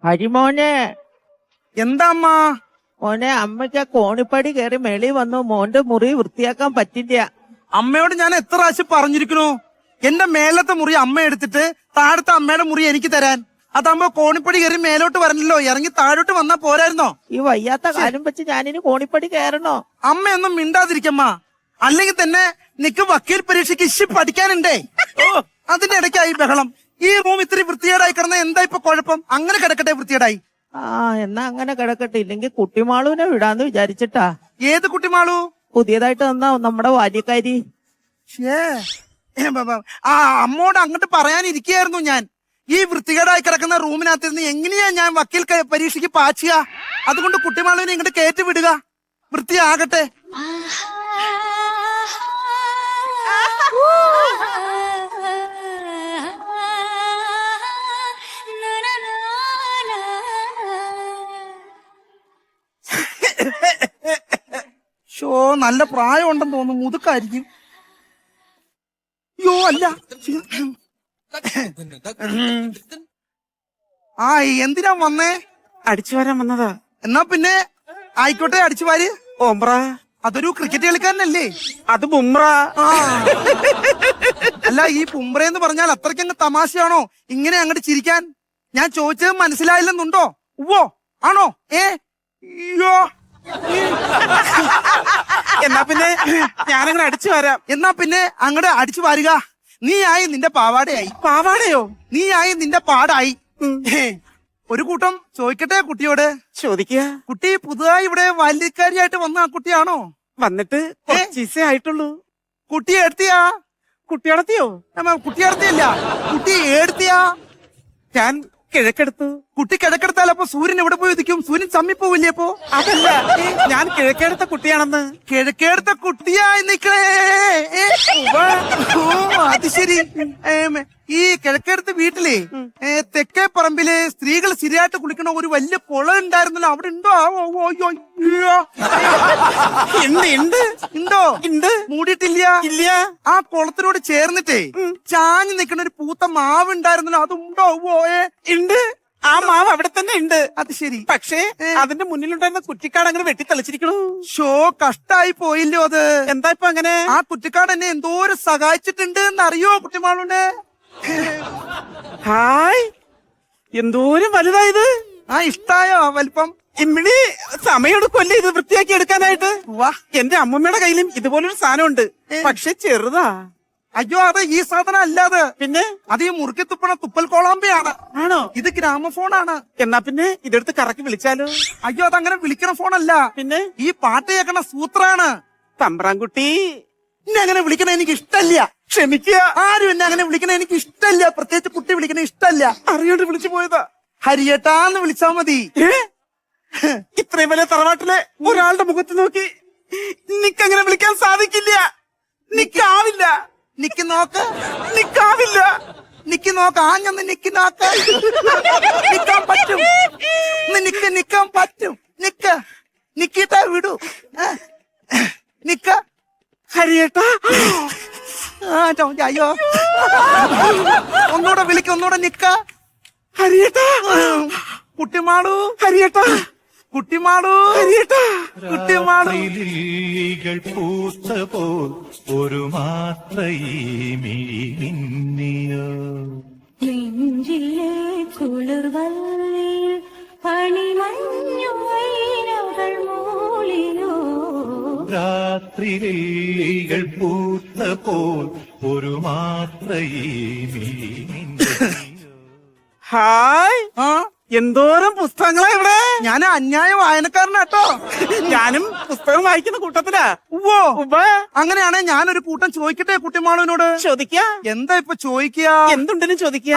ഹരിമോനെ, എന്താ അമ്മ? മോനെ, അമ്മയ്ക്ക് കോണിപ്പടി കയറി മേളി വന്നു. മോന്റെ മുറി വൃത്തിയാക്കാൻ പറ്റില്ല. അമ്മയോട് ഞാൻ എത്ര പ്രാവശ്യം പറഞ്ഞിരിക്കണു എന്റെ മേലത്തെ മുറി അമ്മ എടുത്തിട്ട് താഴത്തെ അമ്മയുടെ മുറി എനിക്ക് തരാൻ. അതാകുമ്പോ കോണിപ്പടി കയറി മേലോട്ട് വരണല്ലോ, ഇറങ്ങി താഴോട്ട് വന്നാ പോരായിരുന്നോ? ഈ വയ്യാത്ത കാലം വെച്ച് ഞാനിനി കോണിപ്പടി കയറണോ? അമ്മയൊന്നും മിണ്ടാതിരിക്കമ്മ, അല്ലെങ്കിൽ തന്നെ നിക്ക് വക്കീൽ പരീക്ഷയ്ക്ക് ഇശി പഠിക്കാനുണ്ടേ. അതിന്റെ ഇടയ്ക്കായി ബഹളം. ഈ റൂം ഇത്തിരി വൃത്തികേടായി കിടന്ന എന്താ ഇപ്പൊ കുഴപ്പം? അങ്ങനെ കിടക്കട്ടെ വൃത്തികേടായി. എന്നാ അങ്ങനെ കിടക്കട്ടെ. ഇല്ലെങ്കിൽ കുട്ടിമാളുവിനെ വിടാന്ന് വിചാരിച്ചിട്ടാ. ഏത് കുട്ടിമാളു? പുതിയതായിട്ട് വന്ന നമ്മുടെ ബാല്യക്കാരി. അമ്മോട് അങ്ങോട്ട് പറയാനിരിക്കുകയായിരുന്നു ഞാൻ. ഈ വൃത്തികേടായി കിടക്കുന്ന റൂമിനകത്തിരുന്ന് എങ്ങനെയാ ഞാൻ വക്കീൽ പരീക്ഷയ്ക്ക് പാച്ചുക? അതുകൊണ്ട് കുട്ടിമാളുവിനെ ഇങ്ങോട്ട് കയറ്റി വിടുക, വൃത്തിയാകട്ടെ. ഷോ, നല്ല പ്രായം ഉണ്ടെന്ന് തോന്നുന്നു, മുതുക്കായിരിക്കും. യോ അല്ല. എന്തിനാ വന്നേ? അടിച്ചു വരാൻ വന്നതാ. എന്നാ പിന്നെ ആയിക്കോട്ടെ, അടിച്ചു വാര്. ഓംബ്ര, അതൊരു ക്രിക്കറ്റ് കളിക്കാരനല്ലേ? അത് ബുംറ. അല്ല, ഈ പുംബ്രയെന്ന് പറഞ്ഞാൽ അത്രയ്ക്കങ്ങ് തമാശയാണോ ഇങ്ങനെ അങ്ങോട്ട് ചിരിക്കാൻ? ഞാൻ ചോദിച്ചത് മനസ്സിലായില്ലെന്നുണ്ടോ? ഉവ്വോ ആണോ? അയ്യോ, എന്നാ പിന്നെ ഞാനങ്ങനെ അടിച്ചു വരാം. എന്നാ പിന്നെ അങ്ങോട്ട് അടിച്ചു വാരുക. നീയായി നിന്റെ പാവാടയായി. പാവാടയോ? നീയായി നിന്റെ പാടായി. ഒരു കൂട്ടം ചോദിക്കട്ടെ കുട്ടിയോട്? ചോദിക്കുക. കുട്ടി പുതുതായി ഇവിടെ ബാല്യക്കാരിയായിട്ട് വന്ന ആ കുട്ടിയാണോ? വന്നിട്ട് കുറച്ചീസേ ആയിട്ടുള്ളൂ. കുട്ടി എടുത്തിയാ? കുട്ടി നടത്തിയോ? കുട്ടി നടത്തിയല്ല, കുട്ടി എടുത്തിയാ? ഞാൻ കിഴക്കെടുത്തു. കുട്ടി കിഴക്കെടുത്താൽ അപ്പൊ സൂര്യൻ എവിടെ പോയി ഉദിക്കും? സൂര്യൻ ചമ്മിപ്പോവില്ലേ അപ്പോ? അതല്ല, ഞാൻ കിഴക്കെടുത്ത കുട്ടിയാണെന്ന്. കിഴക്കെടുത്ത കുട്ടിയായി നിക്കണേ. അത് ശരി. ഈ കിഴക്കെടുത്ത വീട്ടിലെ തെക്കേ പറമ്പില് സ്ത്രീകൾ ശരിയായിട്ട് കുളിക്കണ ഒരു വലിയ കുളം ഉണ്ടായിരുന്നല്ലോ, അവിടെ ഉണ്ടോ? ഉണ്ടോ? ഉണ്ട്. മൂടിയിട്ടില്ല. ഇല്ല. ആ കുളത്തിനോട് ചേർന്നിട്ടേ ചാഞ്ഞു നിൽക്കുന്ന ഒരു പൂത്ത മാവ് ഉണ്ടായിരുന്നല്ലോ, അതുണ്ടോ? ഉണ്ട്. ആ മാവ് അവിടെ തന്നെ ഉണ്ട്. അത് ശരി. പക്ഷേ അതിന്റെ മുന്നിലുണ്ടായിരുന്ന കുറ്റിക്കാട് അങ്ങനെ വെട്ടിത്തെളിച്ചിരിക്കണു. ഷോ, കഷ്ടായി പോയില്ലോ അത്. എന്താ ഇപ്പൊ അങ്ങനെ? ആ കുറ്റിക്കാട് എന്നെ എന്തോരം സഹായിച്ചിട്ടുണ്ട് എന്നറിയോ കുട്ടിമാളുണ്ട്? ഹായ്, എന്തോരം വലുതായത്. ഇഷ്ടായോ വലിപ്പം? ഇമ്മിണി സമയമെടുക്കുമല്ലേ ഇത് വൃത്തിയാക്കി എടുക്കാനായിട്ട്? വാ, എന്റെ അമ്മമ്മയുടെ കയ്യിലും ഇതുപോലൊരു സാധനം ഉണ്ട്, പക്ഷെ ചെറുതാ. അയ്യോ, അത് ഈ സാധനം അല്ലാതെ. പിന്നെ അത് ഈ മുറുക്കി തുപ്പണ തുപ്പൽ കോളാമ്പയാണ്. ആണോ? ഇത് ഗ്രാമഫോണാണ്. എന്നാ പിന്നെ ഇതെടുത്ത് കറക്കി വിളിച്ചാലോ? അയ്യോ, അതങ്ങനെ വിളിക്കണ ഫോണല്ല. പിന്നെ ഈ പാട്ട് കേൾക്കണ സൂത്രാണ്. തമ്പ്രാൻകുട്ടി, എന്നെ അങ്ങനെ വിളിക്കണ എനിക്ക് ഇഷ്ടല്ല. ക്ഷമിക്കുക. ആരും എന്നെ അങ്ങനെ വിളിക്കണ എനിക്ക് ഇഷ്ടല്ല, പ്രത്യേകിച്ച് കുട്ടി വിളിക്കണ ഇഷ്ടല്ല. അറിയോണ്ട് വിളിച്ചു പോയതാ. ഹരിയേട്ടാന്ന് വിളിച്ചാ മതി. ഇത്രയും വലിയ തറവാട്ടിലെ ഒരാളുടെ മുഖത്ത് നോക്കി നിക്കങ്ങനെ വിളിക്കാൻ സാധിക്കില്ല. നിക്കാവില്ല. നിക്ക് നോക്ക്. നിക്കാവില്ല. നിക്ക് നോക്ക്. ആഞ്ഞൊന്ന് നിക്ക് നോക്ക്. നിക്കാൻ പറ്റും. നിക്കാൻ പറ്റും. നിക്കിട്ടാ വിടൂ. നിക്ക. ഹരിയേട്ടാ. അയ്യോ, ഒന്നൂടെ വിളിക്ക, ഒന്നൂടെ നിക്ക. ഹരിയേട്ടാ. കുട്ടിമാളു. ഹരിയേട്ടാ. കുട്ടിമാളു. ഹരിയേട്ടാ. കുട്ടിമാളു. പൂത്ത പോൽ ഒരു മാത്രയോ നെഞ്ചിലെ കുളിർവല്ലിൽ പണിമഞ്ഞുവൈനകൾ മൂളിയോ രാത്രികൾ പൂത്ത പോൽ ഒരു മാത്രയോ. ഹായ്, എന്തോരം പുസ്തകങ്ങളാ ഇവിടെ. ഞാൻ അന്യായ വായനക്കാരനാട്ടോ. ഞാനും പുസ്തകം വായിക്കുന്ന കൂട്ടത്തിലാ. അങ്ങനെയാണെ ഞാനൊരു കൂട്ടം ചോദിക്കട്ടെ കുട്ടിമാളുവിനോട്? ചോദിക്ക. എന്താ ഇപ്പൊ ചോദിക്കുക? എന്തുണ്ടെന്ന് ചോദിക്കുക.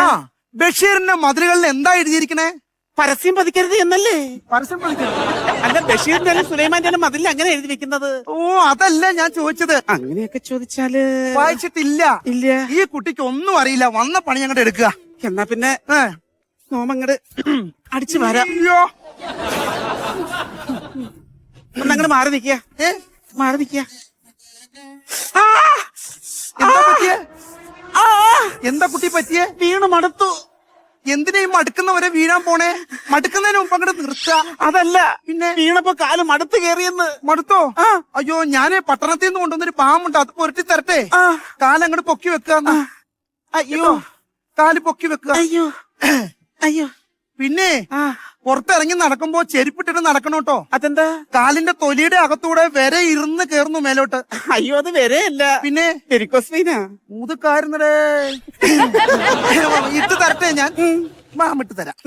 ബഷീറിന്റെ മതിലുകളിൽ എന്താ എഴുതിയിരിക്കണേ? പരസ്യം പതിക്കരുത് എന്നല്ലേ? പരസ്യം പതിക്കരുത് അല്ല, ബഷീറിന്റെ സുലൈമാന്റെ മതിൽ അങ്ങനെ എഴുതി വെക്കുന്നത്. അതല്ല ഞാൻ ചോദിച്ചത്. അങ്ങനെയൊക്കെ ചോദിച്ചാല് വായിച്ചിട്ടില്ല. ഇല്ല. ഈ കുട്ടിക്ക് ഒന്നും അറിയില്ല, വന്ന പണി അങ്ങോട്ട് എടുക്കുക. എന്നാ പിന്നെ നോമങ്ങട് അടിച്ചു വരാം. ഒന്നങ്ങട് മാറി നിക്ക. മാറി നിക്ക. എന്താ പറ്റിയേ? എന്താ കുട്ടി പറ്റിയേ? വീണു മടുത്തു. എന്തിനാ ഈ മടുക്കുന്നവരെ വീഴാൻ പോണേ? മടുക്കുന്നതിന് മുമ്പ് അങ്ങോട്ട് നിർത്തുക. അതല്ല, പിന്നെ വീണപ്പോ കാല് മടുത്ത് കയറിയെന്ന്. മടുത്തോ? ആ. അയ്യോ, ഞാന് പട്ടണത്തിൽ നിന്ന് കൊണ്ടുവന്നൊരു പാമ്പുണ്ട്, അത് പൊരട്ടി തരട്ടെ? ആ. കാലങ്ങോട്ട് പൊക്കി വെക്കുക. അയ്യോ, കാല് പൊക്കി വെക്കുക. അയ്യോ, അയ്യോ. പിന്നെ ആ, പുറത്തിറങ്ങി നടക്കുമ്പോ ചെരുപ്പിട്ടിട്ട് നടക്കണം കേട്ടോ. അതെന്താ? കാലിന്റെ തൊലിയുടെ അകത്തൂടെ വരെ ഇരുന്ന് കേറുന്നു മേലോട്ട്. അയ്യോ, അത് വരെയല്ല, പിന്നെ വെരിക്കോസ്. മൂതുക്കാരുന്നടേ. ഇട്ട് തരട്ടെ ഞാൻ? ഇട്ട് തരാം.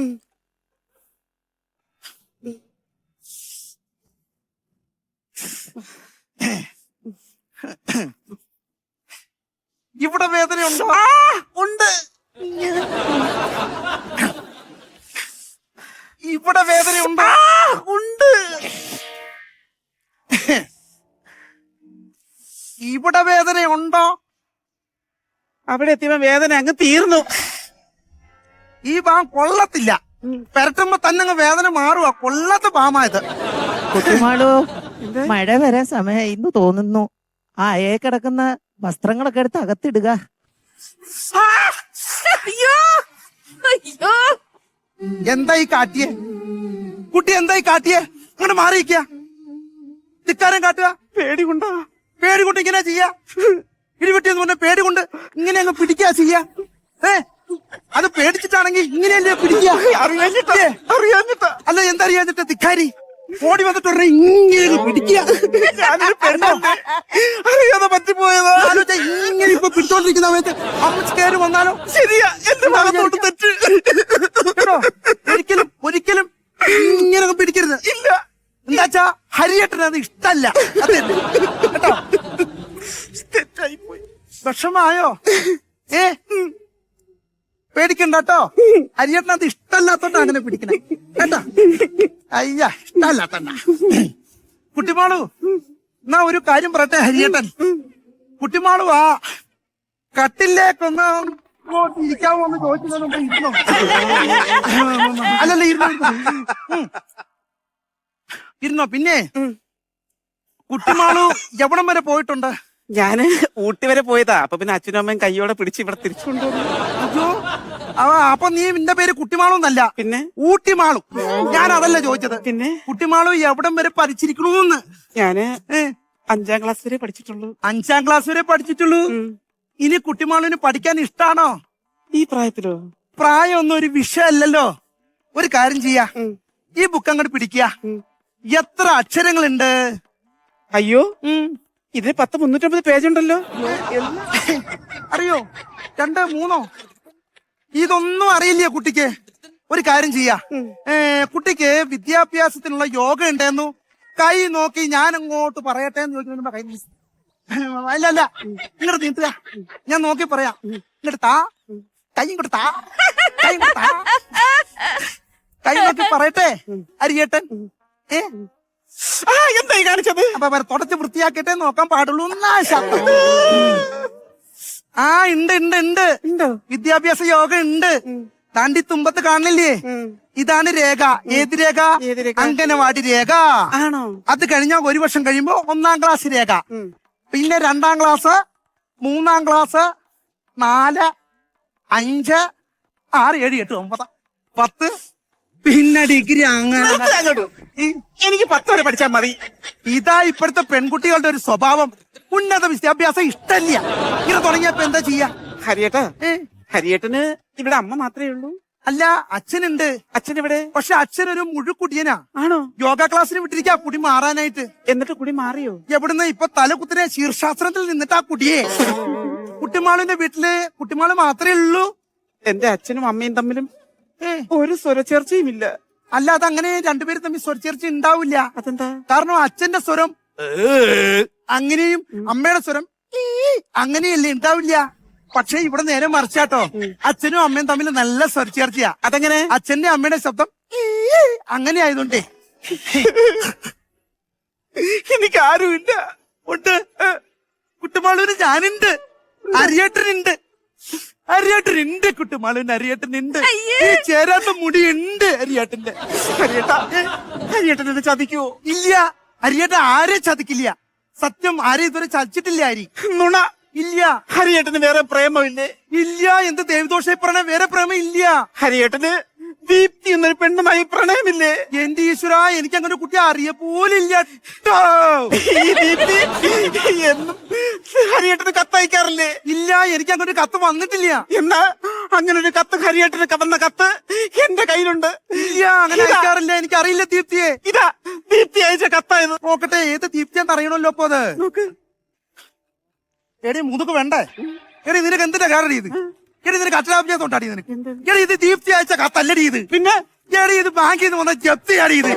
ഇവിടെ വേദനയുണ്ടോ? ഉണ്ട്. ഇവിടെ വേദനയുണ്ടോ? ഉണ്ട്. ഇവിടെ വേദനയുണ്ടോ? അവിടെ എത്തിയപ്പോ വേദന അങ്ങ് തീർന്നു. ഈ ബാം കൊള്ളത്തില്ല. പെരട്ടുമ്പോ തന്നെ അങ്ങ് വേദന മാറുക. കൊള്ളത്ത ബാമായത്. കുട്ടിമാളു, മഴ വരാൻ സമയമായി എന്ന് തോന്നുന്നു. ആ അയേ കിടക്കുന്ന വസ്ത്രങ്ങളൊക്കെ എടുത്ത് അകത്തിടുക. എന്തായി കാട്ടിയേ കുട്ടി? എന്തായി കാട്ടിയേ? അങ്ങോട്ട് മാറിയിക്ക. ധിക്കാരം കാട്ടുക. പേടി കൊണ്ടാ. പേടി കൊണ്ട് ഇങ്ങനെ ചെയ്യാ? ഇടിവെട്ടിയെന്ന് പറഞ്ഞ പേടി കൊണ്ട് ഇങ്ങനെ അങ്ങ് പിടിക്കാ ചെയ്യാ? അത് പേടിച്ചിട്ടാണെങ്കിൽ ഇങ്ങനെയല്ലേ പിടിക്കുക? അറിയാഞ്ഞിട്ടാ. അല്ല, എന്തറിയാഞ്ഞിട്ട് ധിക്കാരി? ഓടി വന്നിട്ട് ഇങ്ങനെ പിടിക്കുക. അറിയാതെ പറ്റിപ്പോയതാ. ഇങ്ങനെ ഇപ്പൊ പിടിച്ചോണ്ടിരിക്കുന്ന സമയത്ത് അമ്മച്ച് കയറി വന്നാലോ? ശരിയാ, എന്റെ ഭാഗത്തോട്ട് തെറ്റ്. കേട്ടോ, ഒരിക്കലും ഇങ്ങനെ പിടിക്കരുത്. ഇല്ല. എന്താച്ചാ ഹരിയേട്ടന് അത് ഇഷ്ടല്ല. കേട്ടോ, തെറ്റായിപ്പോയി. വിഷമായോ? പേടിക്കണ്ട കേട്ടോ. ഹരിയേട്ടന് അത് ഇഷ്ടമല്ലാത്തോണ്ടാ അങ്ങനെ പിടിക്കണേ. കേട്ടോ, അയ്യ, ഇഷ്ടമല്ലാത്തോണ്ടാ. കുട്ടിമാളു, എന്നാ ഒരു കാര്യം പറയട്ടെ ഹരിയേട്ടൻ. കുട്ടിമാളു ആ കട്ടിലേക്കൊന്ന് ഇരിക്കാവോ എന്ന് ചോദിച്ചതിന് മുമ്പ് ഇരുന്നോ? അല്ലല്ല, ഇരുന്നോ. പിന്നെ കുട്ടിമാളു എവിടം വരെ പോയിട്ടുണ്ട്? ഞാന് ഊട്ടി വരെ പോയതാ. അപ്പൊ പിന്നെ അച്ഛനും അമ്മയും കയ്യോടെ പിടിച്ച് ഇവിടെ തിരിച്ചുകൊണ്ടുവന്നു. അയ്യോ, അപ്പൊ നീ നിന്റെ പേര് കുട്ടിമാളൂന്നല്ല, പിന്നെ ഊട്ടിമാളു. ഞാൻ അതല്ല ചോദിച്ചത്. പിന്നെ കുട്ടിമാളു എവിടം വരെ പഠിച്ചിരിക്കണൂന്ന്? ഞാന് 5ാം ക്ലാസ് വരെ പഠിച്ചിട്ടുള്ളൂ. 5ാം ക്ലാസ് വരെ പഠിച്ചിട്ടുള്ളൂ. ഇനി കുട്ടിമാളുവിന് പഠിക്കാൻ ഇഷ്ടാണോ? ഈ പ്രായത്തിലോ? പ്രായമൊന്നും ഒരു വിഷയമല്ലല്ലോ. ഒരു കാര്യം ചെയ്യാ, ഈ ബുക്ക് അങ്ങോട്ട് പിടിക്കുക. എത്ര അക്ഷരങ്ങളുണ്ട്? അയ്യോ, ഇതിന് 350 പേജ് ഉണ്ടല്ലോ. അറിയോ? 2, 3? ഇതൊന്നും അറിയില്ലേ കുട്ടിക്ക്? ഒരു കാര്യം ചെയ്യാ, കുട്ടിക്ക് വിദ്യാഭ്യാസത്തിനുള്ള യോഗ ഉണ്ടെന്നു കൈ നോക്കി ഞാൻ അങ്ങോട്ട് പറയട്ടെ എന്ന് ചോദിക്കുന്ന കൈ. അല്ല, ഇങ്ങോട്ട് നീട്ടുക. ഞാൻ നോക്കി പറയാം. ഇങ്ങോട്ട് താ, കൈ ഇങ്ങോട്ട് താ, കൈ ഇങ്ങോട്ട് താ. കൈ നോക്കി പറയട്ടെ ഹരിയേട്ടൻ? എന്തായി കാണിച്ചത്? അപ്പൊ തുടച്ച് വൃത്തിയാക്കിയിട്ടേ നോക്കാൻ പാടുള്ളൂ എന്നാ ശബ്ദം. ഉണ്ട്. വിദ്യാഭ്യാസ യോഗ ഉണ്ട്. താണ്ടി തുമ്പത്ത് കാണില്ലേ? ഇതാണ് രേഖ. ഏത് രേഖ? അംഗനവാടി രേഖ. ആണോ? അത് കഴിഞ്ഞാൽ 1 വർഷം കഴിയുമ്പോ 1ാം ക്ലാസ് രേഖ. പിന്നെ 2ാം ക്ലാസ്, 3ാം ക്ലാസ്, 4, 5, 6, 7, 8, 9, 10, പിന്നെ ഡിഗ്രി. അങ്ങനെ എനിക്ക് 10 വരെ പഠിച്ചാൽ മതി. ഇതാ ഇപ്പോഴത്തെ പെൺകുട്ടികളുടെ ഒരു സ്വഭാവം. ഉന്നത വിദ്യാഭ്യാസം ഇഷ്ടല്ല. ഇങ്ങനെ തുടങ്ങിയപ്പോ എന്താ ചെയ്യാ? ഹരിയേട്ടന് ഇവിടെ അമ്മ മാത്രമേ ഉള്ളൂ? അല്ല, അച്ഛനുണ്ട്. അച്ഛൻ എവിടെ? പക്ഷെ അച്ഛനൊരു മുഴുക്കുട്ടിയനാ. ആണോ? യോഗ ക്ലാസ്സിന് വിട്ടിരിക്കാ കുടി മാറാനായിട്ട്. എന്നിട്ട് കുടി മാറിയോ? എവിടുന്ന്? ഇപ്പൊ തലകുത്തിനെ ശീർഷാസ്ത്രത്തിൽ നിന്നിട്ടാ കുടിയേ. കുട്ടിമാളിന്റെ വീട്ടില് കുട്ടിമാള് മാത്രമേ ഉള്ളൂ. എന്റെ അച്ഛനും അമ്മയും തമ്മിലും ഒരു സ്വരച്ചേർച്ചയും ഇല്ല. അല്ല, അതങ്ങനെ രണ്ടുപേരും തമ്മിൽ സ്വരച്ചേർച്ച ഉണ്ടാവില്ല. അതെന്താ? കാരണം അച്ഛന്റെ സ്വരം അങ്ങനെയും അമ്മയുടെ സ്വരം അങ്ങനെയല്ലേ ഉണ്ടാവില്ല. പക്ഷെ ഇവിടെ നേരെ മറിച്ചാട്ടോ. അച്ഛനും അമ്മയും തമ്മിൽ നല്ല സ്വരച്ചേർച്ചയാ. അതെങ്ങനെ? അച്ഛന്റെ അമ്മയുടെ ശബ്ദം അങ്ങനെ ആയതുകൊണ്ടേ. എനിക്ക് ആരുമില്ല. ഉണ്ട്. കുട്ടുമാളൂര് ഞാനുണ്ട്, ഹരിയേട്ടനുണ്ട്. കുട്ടുമാളൂന് ഹരിയേട്ടനുണ്ട്. ഈ ചേരാത്ത മുടിയുണ്ട് ഹരിയേട്ടന്റെ. ഹരിയേട്ടൻ എന്നെ ചതിക്കുവോ? ഇല്ല, ഹരിയേട്ടൻ ആരെ ചതിക്കില്ല. സത്യം, ആരെ ഇതുവരെ ചതിച്ചിട്ടില്ല. ഹരി നുണ. ഇല്ല. ഹരിയേട്ടന് വേറെ പ്രേമമില്ലേ? ഇല്ല. എന്ത് ദേവദോഷ പറഞ്ഞ വേറെ പ്രേമം ഇല്ല. ഹരിയേട്ടന് ദീപ്തി എന്നൊരു പെണ്ണുമായി പ്രണയമില്ലേ? എന്റെ ഈശ്വര, എനിക്ക് അങ്ങനെ കുട്ടി അറിയ പോലില്ല. ഈ ദീപ്തി എന്നും ഹരിയേട്ടന് കത്തയക്കാറില്ലേ? ഇല്ല, എനിക്ക് അങ്ങനെ ഒരു കത്ത് വന്നിട്ടില്ല. എന്നാ അങ്ങനെ ഒരു കത്ത് ഹരിയേട്ടന് വന്ന കത്ത് എന്റെ കയ്യിലുണ്ട്. ഇല്ല, അങ്ങനെ അയക്കാറില്ല. എനിക്ക് അറിയില്ല ദീപ്തിയെ. ഇതാ ദീപ്തി അയച്ച കത്തായത്. നോക്കട്ടെ, ഏത് ദീപ്തിയാന്ന് അറിയണല്ലോ അപ്പൊ അത്. എടി മുതുക്ക് വേണ്ടേ? എടി നിനക്ക് എന്തിനാ കാരണം ഇത്? എടി നിനക്ക് അച്ഛനാഭിജാസം ഉണ്ടാടി നിനക്ക്? എടി ഇത് ദീപ്തി അയച്ച കത്തല്ലടി ഇത്. പിന്നെ എടി ഇത് ബാങ്കിൽ നിന്ന് വന്ന ജപ്തിയാടി ഇത്.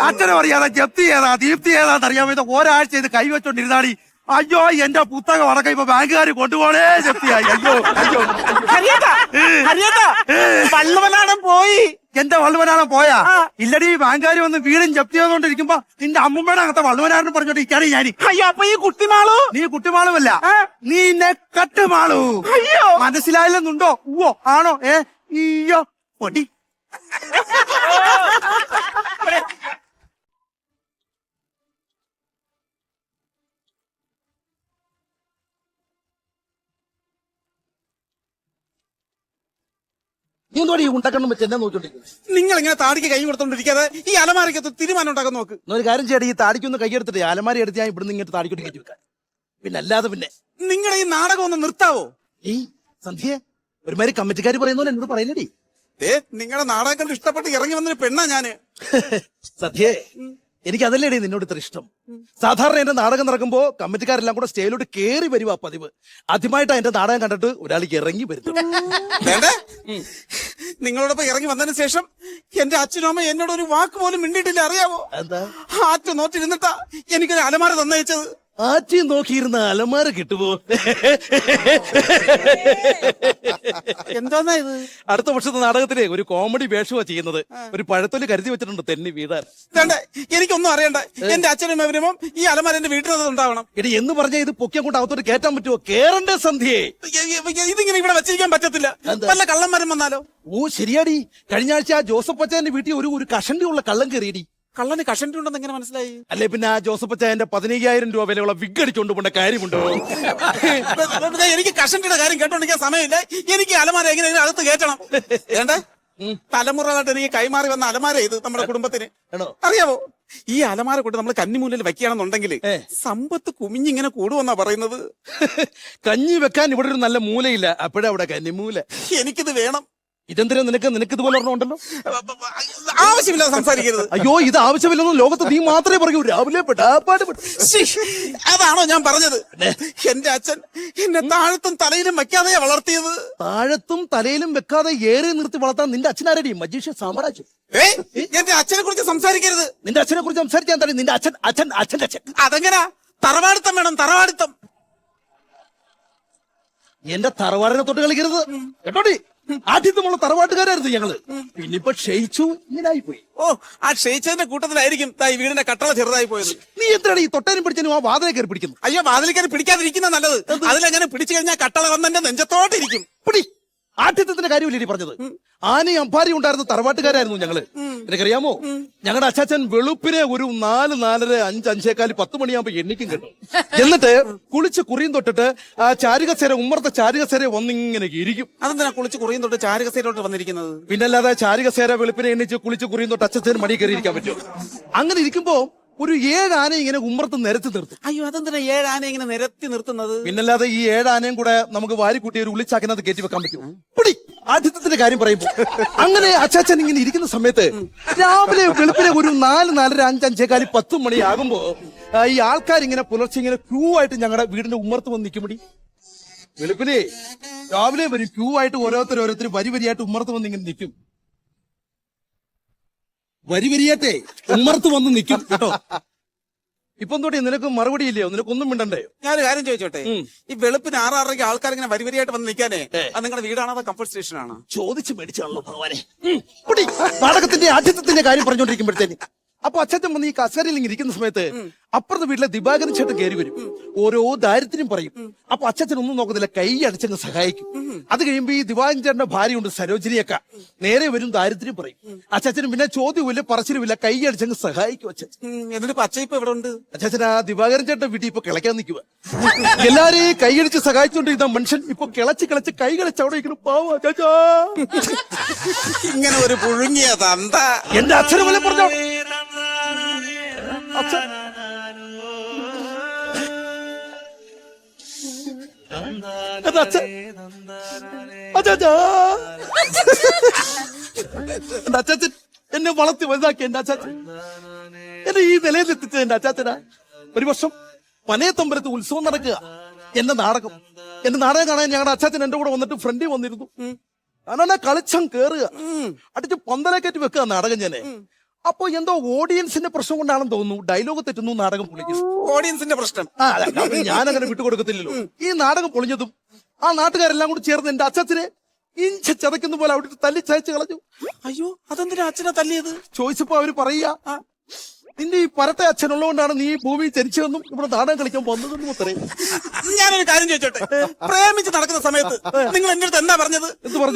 അച്ഛനും അറിയാതെ ജപ്തി ഏതാ ദീപ്തി ഏതാന്ന് അറിയാൻ വേണ്ടി ഒരാഴ്ച ഇത് കൈവച്ചോണ്ടിരുന്നാടി. അയ്യോ, എന്റെ പുസ്തകം അടക്കം ഇപ്പൊ ബാങ്കുകാർ കൊണ്ടുപോണേ ജപ്തിയായി. അയ്യോ അയ്യോ. വള്ളുവനാടൻ പോയി. എന്റെ വള്ളുവനാടൻ പോയാ? ഇല്ലടി, ബാങ്കുകാർ വന്ന് വീടും ജപ്തി ചെയ്തോണ്ടിരിക്കുമ്പോ നിന്റെ അമ്മൂമ്മയുടെ അങ്ങനത്തെ വള്ളുവനാടൻ പറഞ്ഞോണ്ടിരിക്കാണ് ഞാൻ. അയ്യോ, അപ്പൊ ഈ കുട്ടിമാളു? നീ കുട്ടിമാളുമല്ല, നീ നെക്കട്ടുമാളു. അയ്യോ, മനസ്സിലായില്ലെന്നുണ്ടോ? ഓ ആണോ? ഈയോ പൊടി. നീ എന്തോടി ഉണ്ടക്കണം വെച്ച് എന്നെ നോക്കിക്കൊണ്ടിരിക്കുന്നത്? നിങ്ങൾ ഇങ്ങനെ താടിക്ക് കൈ കൊടുത്തോണ്ടിരിക്കാതെ ഈ അലമാരക്കത്ത് തീരുമാനം ഉണ്ടാക്കാൻ നോക്ക്. ഒരു കാര്യം ചെയ്യടി, ഈ താടിക്കൊന്ന് കൈയെടുത്തിട്ട് അലമാരി എടുത്ത് ഞാൻ ഇവിടുന്ന് ഇങ്ങോട്ട് താടിക്കൊട്ടി കയറ്റി വെക്കാൻ. പിന്നെ അല്ലാതെ പിന്നെ നിങ്ങൾ ഈ നാടകം ഒന്ന് നിർത്താവോ? ഏയ് സന്ധ്യ, ഒരുമാതിരി കമ്മിറ്റിക്കാർ പറയുന്ന എന്നോട് പറയില്ലടി. നിങ്ങളുടെ നാടകം കണ്ട് ഇഷ്ടപ്പെട്ട് ഇറങ്ങി വന്നൊരു പെണ്ണാ ഞാന്. സത്യ, എനിക്ക് അതല്ലേടി നിന്നോട് ഇത്ര ഇഷ്ടം. സാധാരണ എന്റെ നാടകം നടക്കുമ്പോ കമ്മിറ്റിക്കാരെല്ലാം കൂടെ സ്റ്റേജിലോട്ട് കേറി വരുവാ പതിവ്. ആദ്യമായിട്ടാ എന്റെ നാടകം കണ്ടിട്ട് ഒരാൾക്ക് ഇറങ്ങി വരുന്നു. വേണ്ടേ? നിങ്ങളോടൊപ്പം ഇറങ്ങി വന്നതിന് ശേഷം എന്റെ അച്ഛനും അമ്മ എന്നോട് ഒരു വാക്ക് പോലും മിണ്ടിയിട്ടില്ല, അറിയാവോ? എന്താ? ആറ്റ നോട്ടിരുന്നിട്ടാ എനിക്കൊരു അലമാര തന്നയച്ചത്. ആറ്റി നോക്കിയിരുന്ന അലമാര കിട്ടുമോ? എന്താന്നാ ഇത്? അടുത്ത വർഷത്തെ നാടകത്തിലെ ഒരു കോമഡി വേഷമാ ചെയ്യുന്നത്. ഒരു പഴത്തൊലി കരുതി വെച്ചിട്ടുണ്ട് തെന്നി വീഴാൻ. വേണ്ട, എനിക്കൊന്നും അറിയണ്ട. എന്റെ അച്ഛനും വരുമ്പം ഈ അലമാര എന്റെ വീട്ടിൽ ഉണ്ടാവണം. എടി എന്ന് പറഞ്ഞാൽ ഇത് പൊക്കിയെ കൊണ്ട് അകത്തോട്ട് കേറ്റാൻ പറ്റുമോ? കേറണ്ടേ സന്ധ്യയെ? ഇതിങ്ങനെ ഇവിടെ വെച്ചിരിക്കാൻ പറ്റത്തില്ല. വല്ല കള്ളന്മാരും വന്നാലോ? ഓ ശരിയാടി, കഴിഞ്ഞ ആഴ്ച ആ ജോസഫ് അച്ചായന്റെ വീട്ടിൽ ഒരു കഷണ്ടി ഉള്ള കള്ളം കയറിയടി. കള്ളന് കഷണ്ടി ഉണ്ടെന്ന് എങ്ങനെ മനസ്സിലായി? അല്ലെ പിന്നെ ആ ജോസഫ് അച്ചായന്റെ 15,000 രൂപ വിലയുള്ള വിഗ് അടിച്ചോണ്ട് പോണ്ട കാര്യമുണ്ടോ? എനിക്ക് കഷണ്ടിയുടെ കാര്യം കേട്ടോണ്ടിരിക്കാൻ സമയമില്ല. എനിക്ക് അലമാര എങ്ങനെ അകത്ത് കയറ്റണം. വേണ്ടേ? തലമുറകളായിട്ട് എനിക്ക് കൈമാറി വന്ന അലമാര ഇത് നമ്മുടെ കുടുംബത്തിന്. അറിയാവോ, ഈ അലമാര കൊണ്ട് നമ്മൾ കന്നിമൂലയിൽ വെക്കുകയാണെന്നുണ്ടെങ്കിൽ സമ്പത്ത് കുമിഞ്ഞിങ്ങനെ കൂടുവെന്നാ പറയുന്നത്. കഞ്ഞി വെക്കാൻ ഇവിടെ ഒരു നല്ല മൂലയില്ല, അപ്പോഴേ അവിടെ കന്നിമൂല. എനിക്കിത് വേണം. ഇതെന്തിനാ നിനക്ക് ഇതുപോലെ ഒരെണ്ണമുണ്ടല്ലോ? ആവശ്യമില്ലാതെ സംസാരിക്കരുത്. അയ്യോ, ഇത് ആവശ്യമില്ലെന്ന് ലോകത്ത് നീ മാത്രമേ പറയൂ. രാവിലെ അതാണോ ഞാൻ പറഞ്ഞത്? എന്റെ അച്ഛൻ എന്നെ താഴത്തും തലയിലും വെക്കാതെയാ വളർത്തിയത്. താഴത്തും തലയിലും വെക്കാതെ ഏറെ നിർത്തി വളർത്താൻ നിന്റെ അച്ഛനാരടി മജീഷ്യ സാമ്രാജ്യം. എന്റെ അച്ഛനെ കുറിച്ച് സംസാരിക്കരുത്. നിന്റെ അച്ഛനെ കുറിച്ച് സംസാരിക്കാൻ എന്താണ്? നിന്റെ അച്ഛന്റെ അച്ഛൻ. അതെങ്ങനാ? തറവാടിത്തം വേണം, തറവാടിത്തം. എന്റെ തറവാടിനെ തൊട്ട് കളിക്കരുത് കേട്ടോടി. ആദ്യം നമ്മളെ തറവാട്ടുകാരായിരുന്നു ഞങ്ങള്, പിന്നിപ്പോ ക്ഷയിച്ചു ഇങ്ങനായി പോയി. ഓ, ആ ക്ഷയിച്ചതിന്റെ കൂട്ടത്തിലായിരിക്കും ഈ വീടിന്റെ കട്ടള ചെറുതായി പോയത്. നീ എന്താണ് ഈ തൊട്ടാനും പിടിച്ചാലും ആ വാതിലെ കയറി പിടിക്കുന്നു? അയ്യോ, വാതിലിക്കാൻ പിടിക്കാതിരിക്കുന്ന നല്ലത്. അതിലെങ്ങനെ പിടിച്ചു കഴിഞ്ഞാൽ കട്ടള വന്നെന്റെ നെഞ്ചത്തോട്ടിരിക്കും. പിടി. ആഠ്യത്തിന്റെ കാര്യമല്ലേ പറഞ്ഞത്? ആനയും അമ്പാരിയും ഉണ്ടായിരുന്ന തറവാട്ടുകാരായിരുന്നു ഞങ്ങള്. നിനക്കറിയാമോ, ഞങ്ങളുടെ അച്ചാച്ചൻ വെളുപ്പിനെ ഒരു 4, 4:30, 5, 5:15, 10 മണിയാകുമ്പോ എണ്ണിക്കും കേട്ടോ. എന്നിട്ട് കുളിച്ച് കുറിയും തൊട്ടിട്ട് ആ ചാരുകസേര ഉമ്മറത്തെ ചാരുകസേര വന്നിങ്ങനെ ഇരിക്കും. അതെന്തിനാ കുളിച്ച് കുറിയും തൊട്ട് ചാരുകസേരോട്ട് വന്നിരിക്കുന്നത്? പിന്നല്ലാതെ ചാരുകസേര വെളുപ്പിനെ എണ്ണിച്ച് കുളിച്ച് കുറിയും തൊട്ട് അച്ഛൻ മടി കയറി ഇരിക്കാൻ പറ്റുമോ? അങ്ങനെ ഇരിക്കുമ്പോ ഒരു 7 ആന ഇങ്ങനെ ഉമ്മറത്ത് നിരത്തി നിർത്തും. അയ്യോ, അതെന്തിനാ 7 ആന ഇങ്ങനെ നിരത്തി നിർത്തുന്നത്? പിന്നല്ലാതെ ഈ 7 ആനയും കൂടെ നമുക്ക് വാരിക്കൂട്ടി ഒരു ഉള്ളിച്ചാക്കിനകത്ത് കയറ്റി വെക്കാൻ പറ്റുമോ? പിടി. ആദ്യത്തിന്റെ കാര്യം പറയുമ്പോ അങ്ങനെ അച്ചാച്ചൻ ഇങ്ങനെ ഇരിക്കുന്ന സമയത്ത് രാവിലെ വെളുപ്പിനെ ഒരു 4, 4:30, 5, 5:15, 10 മണിയാകുമ്പോ ഈ ആൾക്കാർ ഇങ്ങനെ പുലർച്ചെ ഇങ്ങനെ ക്യൂ ആയിട്ട് ഞങ്ങളുടെ വീടിന്റെ ഉമ്മറത്ത് വന്ന് നിൽക്കുമ്പടി. വെളുപ്പിനെ രാവിലെ വരും ക്യൂ ആയിട്ട് ഓരോരുത്തർ വരിയായിട്ട് ഉമ്മറത്ത് വന്ന് ഇങ്ങനെ നിൽക്കും. വരിയായിട്ടേ ഉമ്മറത്ത് വന്ന് നിൽക്കും കേട്ടോ. ഇപ്പം തൊട്ടേ നിനക്ക് മറുപടി ഇല്ലയോ? നിനക്കൊന്നും മിണ്ടണ്ടേ? ഞാനൊരു കാര്യം ചോദിച്ചോട്ടെ, ഈ വെളുപ്പിന് 6, 6:30 ആൾക്കാർ ഇങ്ങനെ വരിയായിട്ട് വന്ന് നിൽക്കാനേ അത് നിങ്ങളുടെ വീടാണോ അതോ കംഫർട്ട് സ്റ്റേഷൻ ആണോ? ചോദിച്ചു മേടിച്ചാണല്ലോ ഭഗവാനെ. നാടകത്തിന്റെ ആദ്യത്തിന്റെ കാര്യം പറഞ്ഞോണ്ടിരിക്കുമ്പോഴത്തേന് അപ്പൊ അച്ഛൻ വന്ന് ഈ കസേരയിൽ ഇങ്ങനെ ഇരിക്കുന്ന സമയത്ത് അപ്പുറത്തെ വീട്ടിലെ ദിവാകരൻ ചേട്ടൻ കയറി വരും. ഓരോ ദാരിദ്ര്യം പറയും. അപ്പൊ അച്ഛൻ ഒന്നും നോക്കുന്നില്ല, കൈ അടിച്ചങ്ങ് സഹായിക്കും. അത് കഴിയുമ്പോ ഈ ദിവാകരൻ ചേട്ടന്റെ ഭാര്യയുണ്ട് സരോജിനിയൊക്കെ, നേരെ വരും, ദാരിദ്ര്യം പറയും. അച്ഛനും പിന്നെ ചോദ്യമില്ല പറച്ചിലുമില്ല, കൈ അടിച്ചങ്ങ് സഹായിക്കും അച്ഛൻ. എന്നിട്ട് പച്ച ഇപ്പൊ ഇവിടെ ഉണ്ട്. അച്ഛൻ ആ ദിവാകരൻ ചേട്ടന്റെ വീട്ടിൽ ഇപ്പൊ കിളയ്ക്കാൻ നിൽക്കുക. എല്ലാരെയും കൈയടിച്ച് സഹായിച്ചുകൊണ്ടിരുന്ന മനുഷ്യൻ ഇപ്പൊ കിളച്ച് കൈ കളിച്ച് അവിടെ ഇരിക്കുന്നു. പാവം അച്ഛാ. ഇങ്ങനെ ഒരു പുഴുങ്ങിയ തന്ത എന്റെ അച്ഛനെ പോലെ പറഞ്ഞോ. അച്ഛൻ എന്റെ അച്ഛൻ എന്റെ അച്ഛൻ എന്നെ വളർത്തി വലുതാക്കി. എന്റെ അച്ഛൻ എന്നെ ഈ നിലയിലെത്തിച്ചത് എന്റെ അച്ഛനാ. ഒരു വർഷം പനയത്തമ്പലത്ത് ഉത്സവം നടക്കുക. എന്റെ നാടകം കാണാൻ ഞങ്ങളുടെ അച്ഛൻ എന്റെ കൂടെ വന്നിട്ട് ഫ്രണ്ടിൽ വന്നിരുന്നു. ഞാനെ കളിച്ചം കേറുക, അടിച്ച് പന്തലേക്കറ്റ് വെക്കുക നാടകം ഞാനെ. അപ്പൊ എന്തോ ഓഡിയൻസിന്റെ പ്രശ്നം കൊണ്ടാണെന്ന് തോന്നുന്നു, ഡയലോഗ് തെറ്റുന്നു, നാടകം പൊളിക്കുന്നു. ഓഡിയൻസിന്റെ പ്രശ്നം. ഞാനങ്ങനെ വിട്ടുകൊടുക്കത്തില്ലല്ലോ. ഈ നാടകം പൊളിഞ്ഞതും ആ നാട്ടുകാരെല്ലാം കൂടി ചേർന്ന് എന്റെ അച്ഛനെ ഇഞ്ച ചതയ്ക്കുന്ന പോലെ അവിടെ തല്ലി ചതച്ച് കളഞ്ഞു. അയ്യോ, അതെന്തിനാ അച്ഛനെ തല്ലിയത്? ചോദിച്ചപ്പോ അവര് പറയുക, നിന്റെ ഈ പരത്തെ അച്ഛനുള്ളതുകൊണ്ടാണ് നീ ഭൂമി ചരിച്ചതെന്നും ഇവിടെ നാടകം കളിക്കാൻ വന്നതെന്നും പറയും. ഞാനൊരു കാര്യം ചോദിച്ചോട്ടെ, പ്രേമിച്ച് നടക്കുന്ന സമയത്ത് നിങ്ങൾ എന്റെ അടുത്ത് എന്താ പറഞ്ഞത്?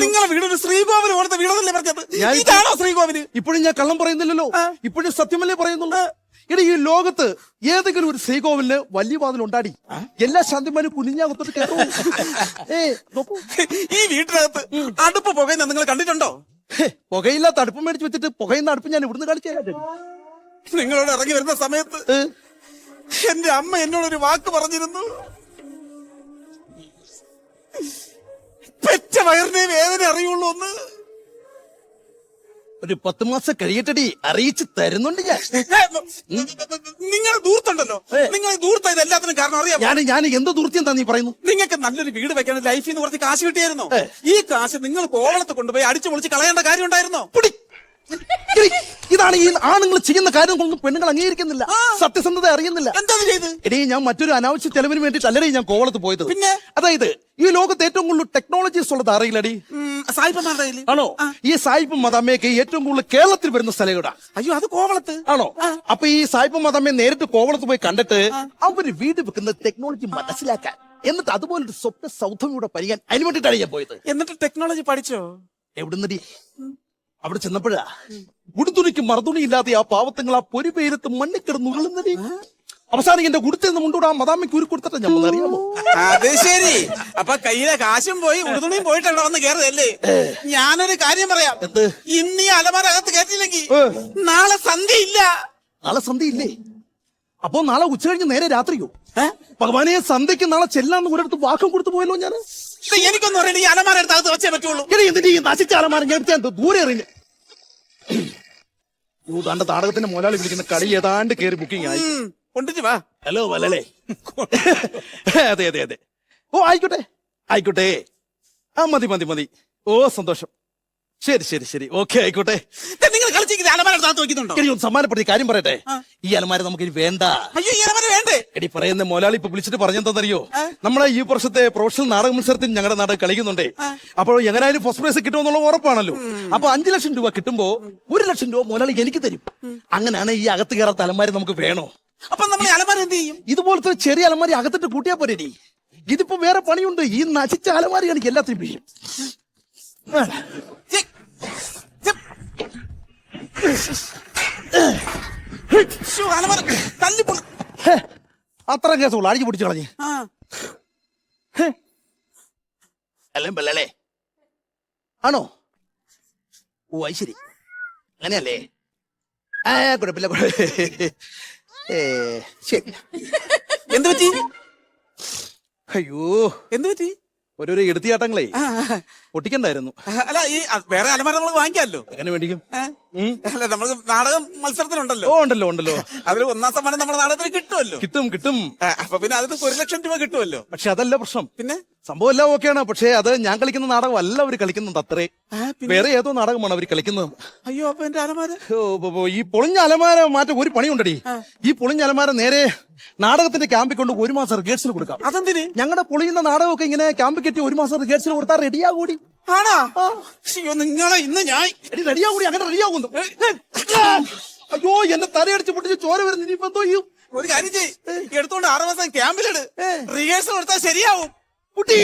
നിങ്ങളെ വീടൊരു ശ്രീകോവിൽ ഓർത്ത വീടല്ലേ പറഞ്ഞത്? ഇതാണോ ശ്രീകോവില്? ഇപ്പോഴും ഞാൻ കള്ളം പറയുന്നില്ലല്ലോ, ഇപ്പോഴും സത്യമല്ലേ പറയുന്നുള്ളൂ. എടി, ഈ ലോകത്ത് ഏതെങ്കിലും ഒരു ശ്രീകോവിലിന് വലിയ വാതിൽ ഉണ്ടാടി എല്ലാ ശാന്തിമാരും കുനിഞ്ഞാകത്തോട്ട് കയറും. ഈ വീട്ടിനകത്ത് അടുപ്പ് പുകയുന്ന നിങ്ങൾ കണ്ടിട്ടുണ്ടോ? പുകയില്ലാത്ത അടുപ്പ് മേടിച്ച് വെച്ചിട്ട് പുകയുന്ന അടുപ്പ് ഞാൻ ഇവിടുന്ന് കാണിച്ചു. നിങ്ങളോട് ഇറങ്ങി വരുന്ന സമയത്ത് എന്റെ അമ്മ എന്നോടൊരു വാക്ക് പറഞ്ഞിരുന്നു, പെറ്റ വയറിനെ വേദന അറിയുള്ളൂ എന്ന്. ഒരു 10 മാസം കഴിയട്ടടി, അറിയിച്ച് തരുന്നുണ്ട് ഞാൻ. നിങ്ങൾ ദൂർത്തുണ്ടല്ലോ, നിങ്ങൾ ദൂർത്ത ഇത് എല്ലാത്തിനും കാരണം അറിയാം. ഞാൻ എന്ത് ദൂർത്യം നീ പറയുന്നു? നിങ്ങൾക്ക് നല്ലൊരു വീട് വെക്കാൻ ലൈഫിൽ നിന്ന് കുറച്ച് കാശ് കിട്ടിയായിരുന്നോ? ഈ കാശ് നിങ്ങൾ കോവളത്ത് കൊണ്ടുപോയി അടിച്ചു പൊളിച്ച് കളയേണ്ട കാര്യം ഉണ്ടായിരുന്നോ? ഇതാണ് ഈ ആണുങ്ങൾ ചെയ്യുന്ന കാര്യങ്ങളൊന്നും പെണ്ണുങ്ങൾ അംഗീകരിക്കുന്നില്ല, സത്യസന്ധത അറിയുന്നില്ല. എന്താ ചെയ്ത്? എടീ, ഞാൻ മറ്റൊരു അനാവശ്യ ചെലവിന് വേണ്ടിയിട്ടല്ലേ ഞാൻ കോവളത്ത് പോയത്. പിന്നെ അതായത് ഈ ലോകത്ത് ഏറ്റവും കൂടുതൽ ടെക്നോളജീസ് ഉള്ളത് അറിയില്ലടി? സായിപ്പന്മാരുടെ ആണോ? ഈ സായിപ്പ് മദാമ്മയൊക്കെ ഏറ്റവും കൂടുതൽ കേരളത്തിൽ വരുന്ന സ്ഥലം എവിടാ? അയ്യോ, അത് കോവളത്ത് ആണോ? അപ്പൊ ഈ സായിപ്പ് മദാമ്മയെ നേരിട്ട് കോവളത്ത് പോയി കണ്ടിട്ട് അവര് വീട് വെക്കുന്ന ടെക്നോളജി മനസ്സിലാക്കാൻ, എന്നിട്ട് അതുപോലൊരു സ്വപ്ന സൗധം കൂടെ പണിയാൻ അതിന് വേണ്ടിയിട്ടാണ് ഞാൻ പോയത്. എന്നിട്ട് ടെക്നോളജി പഠിച്ചോ? എവിടുന്നടി? അവിടെ ചെന്നപ്പോഴാ ഉടുതുണിക്ക് മറുതുണി ഇല്ലാതെ ആ പാവത്തങ്ങൾ ആ പൊരി പേരത്ത് മണ്ണിക്കിടന്ന് ഉരുളുന്നടി. അവസാനം എന്റെ കുടുത്തിന്ന് മുണ്ടൂടെ ആ മദാമ്മയ്ക്ക് ഉരു കൊടുത്തിട്ട് ഞാൻ അറിയാമോ? അത് ശരി. അപ്പൊ കയ്യിലെ കാശും പോയി ഉടുതുണിയും പോയിട്ട് അവിടെ വന്ന് കയറുതല്ലേ? ഞാനൊരു കാര്യം പറയാം, ഇന്ന് ഈ അലമാര അകത്ത് കയറ്റിയില്ലെങ്കിൽ നാളെ സന്ധ്യ ഇല്ല. നാളെ സന്ധ്യ ഇല്ലേ? അപ്പൊ നാളെ ഉച്ച കഴിഞ്ഞ് നേരെ രാത്രിയോ? ഭഗവാനെ, സന്ധ്യക്ക് നാളെ ചെല്ലാന്ന് ഒരിടത്ത് വാക്കം കൊടുത്തു പോയല്ലോ ഞാൻ. എനിക്കൊന്നും അറിയില്ല, ഈ അലമാര എടുത്ത് അകത്ത് വെച്ചേ പറ്റുള്ളൂ. എന്നിട്ട് ഈ നശിച്ച അലമാര ഞാൻ ദൂരെ എറിഞ്ഞ ൂതാണ്ട് താടകത്തിന്റെ മുതലാളി വിളിക്കുന്ന കളി ഏതാണ്ട് കയറി ബുക്കിംഗ് ആയി. കൊണ്ടിട്ട് വാ. ഹലോ വലല്ലേ? അതെ അതെ അതെ. ഓ ആയിക്കോട്ടെ ആയിക്കോട്ടെ. ആ മതി. ഓ സന്തോഷം. ശരി ഓക്കെ ആയിക്കോട്ടെ. നിങ്ങൾ കളിച്ചിരിക്കുന്ന അലമാര എടുത്ത് വെക്കുന്നുണ്ടോ? എടി, ഒന്ന് സമ്മാനപ്പെടുത്തി കാര്യം പറയട്ടെ. ഈ അലമാര നമുക്ക് ഇനി വേണ്ട. അയ്യോ, ഈ അലമാര വേണ്ടേ? എടി, പറയുന്ന മുതലാളി ഇപ്പൊ വിളിച്ചിട്ട് പറഞ്ഞെന്തറിയോ? നമ്മളെ ഈ വർഷത്തെ പ്രൊഫഷണൽ നാടക മത്സരത്തിൽ ഞങ്ങളുടെ നാടകം കളിക്കുന്നുണ്ടേ. അപ്പോൾ എങ്ങനെയായാലും ഫസ്റ്റ് പ്രൈസ് കിട്ടുമെന്നുള്ള ഉറപ്പാണല്ലോ. അപ്പൊ 5 ലക്ഷം രൂപ കിട്ടുമ്പോ 1 ലക്ഷം രൂപ മുതലാളി എനിക്ക് തരും. അങ്ങനെയാണ് ഈ അകത്ത് കയറാത്ത അലമാര നമുക്ക് വേണോ? അപ്പൊ നമ്മൾ അലമാര എന്ത് ചെയ്യും? ഇതുപോലത്തെ ചെറിയ അലമാരി അകത്തിട്ട് കൂട്ടിയാ പോരേടി. ഇതിപ്പോ വേറെ പണിയുണ്ട്. ഈ നശിച്ച അലമാരി എനിക്ക് എല്ലാത്തിനും വിഷയം. അത്ര കേസുള്ളൂ, അടിച്ചു പിടിച്ചു കളഞ്ഞ്. അല്ലേ ആണോ? ഓ അത് ശരി, അങ്ങനെയല്ലേ? കുഴപ്പമില്ല. ശരി. എന്ത് പറ്റി? അയ്യോ, എന്ത് പറ്റി? ഓരോരോ എടുത്തിയാട്ടങ്ങളെ പൊട്ടിക്കണ്ടായിരുന്നു. അല്ല, ഈ വേറെ അലമാര നമ്മൾ വാങ്ങിക്കാമല്ലോ. എങ്ങനെ മേടിക്കും? അല്ല, നമ്മൾ നാടകം മത്സരത്തിനുണ്ടല്ലോ. ഉണ്ടല്ലോ. അതിൽ 1ാം സമ്മാനം നമ്മുടെ നാടകത്തിന് കിട്ടുമല്ലോ. കിട്ടും. അപ്പൊ പിന്നെ അതിന് 1 ലക്ഷം രൂപ കിട്ടുമല്ലോ. പക്ഷെ അതല്ല പ്രശ്നം. പിന്നെ സംഭവം എല്ലാം ഓക്കെയാണ്. പക്ഷെ അത് ഞാൻ കളിക്കുന്ന നാടകം അല്ല അവര് കളിക്കുന്നത്. അത്രേ വേറെ ഏതോ നാടകമാണ് അവര് കളിക്കുന്നത്. അയ്യോ, അപ്പൊ എന്റെ അലമാര? ഈ പൊളിഞ്ഞ അലമാര മാറ്റം ഒരു പണിയുണ്ടടി. ഈ പൊളിഞ്ഞ അലമാര നേരെ നാടകത്തിന്റെ ക്യാമ്പിൽ കൊണ്ട് 1 മാസം റിഹേഴ്സൽ കൊടുക്കാം. അതെന്തിന്? ഞങ്ങളുടെ പൊളിയുന്ന നാടകമൊക്കെ ഇങ്ങനെ ക്യാമ്പിൽ കെട്ടി 1 മാസം റിഹേഴ്സൽ കൊടുത്താൽ റെഡിയാകൂടി. ആണോ? നിങ്ങളെ ഇന്ന് ഞാൻ റെഡിയാകൂടി. അങ്ങനെ റെഡിയാകുന്നു. അയ്യോ എന്റെ തലയടിച്ച് പൊട്ടിച്ച് ചോര വരുന്നു ഇനിയിപ്പോ എന്തോ ചെയ്യും? ഒരു കാര്യം ചെയ്യ് എടുത്തോണ്ട് 6 മാസം ക്യാമ്പിലിട് റിഹേഴ്സൽ എടുത്താൽ ശരിയാവും കുട്ടി